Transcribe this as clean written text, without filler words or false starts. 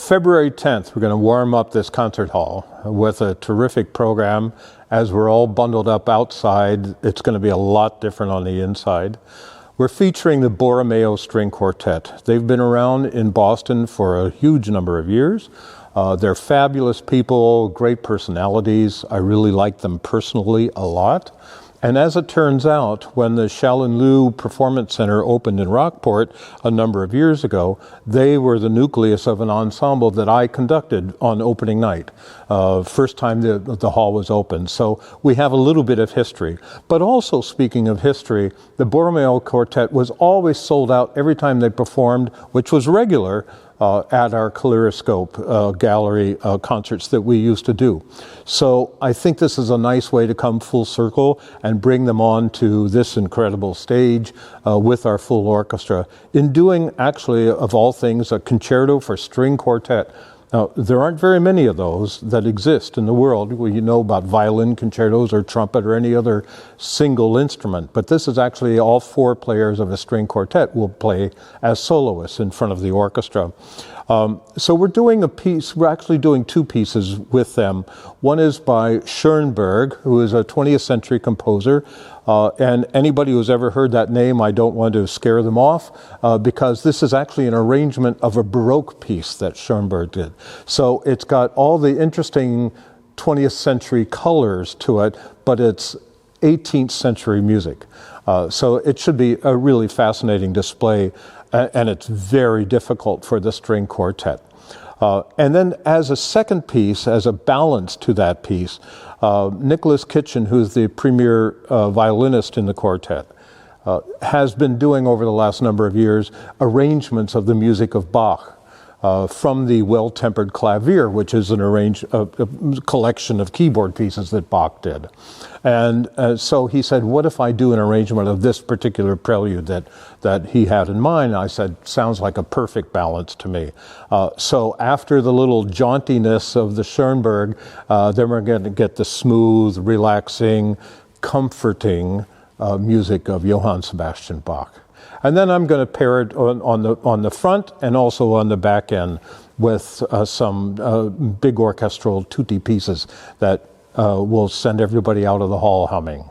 February 10th, we're going to warm up this concert hall with a terrific program. As we're all bundled up outside, it's going to be a lot different on the inside. We're featuring the Borromeo String Quartet. They've been around in Boston for a huge number of years. They're fabulous people, great personalities. I really like them personally a lot. And as it turns out, when the Shaolin Liu Performance Center opened in Rockport a number of years ago, they were the nucleus of an ensemble that I conducted on opening night, first time the hall was opened. So we have a little bit of history. But also, speaking of history, the Borromeo Quartet was always sold out every time they performed, which was regular, at our Kaleidoscope gallery concerts that we used to do. So I think this is a nice way to come full circle and bring them on to this incredible stage with our full orchestra in doing, actually, of all things, a concerto for string quartet. Now, there aren't very many of those that exist in the world. Well, you know about violin concertos or trumpet or any other single instrument, but this is actually all four players of a string quartet will play as soloists in front of the orchestra. So we're doing a piece, we're actually doing two pieces with them. One is by Schoenberg, who is a 20th century composer. And anybody who's ever heard that name, I don't want to scare them off, because this is actually an arrangement of a Baroque piece that Schoenberg did. So it's got all the interesting 20th century colors to it, but it's 18th century music. So it should be a really fascinating display, and it's very difficult for the string quartet. And then as a second piece, as a balance to that piece, Nicholas Kitchen, who's the premier violinist in the quartet, has been doing over the last number of years arrangements of the music of Bach from the Well-Tempered Clavier, which is a collection of keyboard pieces that Bach did. And so he said, what if I do an arrangement of this particular prelude that he had in mind? I said, sounds like a perfect balance to me. So after the little jauntiness of the Schoenberg, then we're going to get the smooth, relaxing, comforting music of Johann Sebastian Bach. And then I'm going to pair it on the front and also on the back end with some big orchestral tutti pieces that will send everybody out of the hall humming.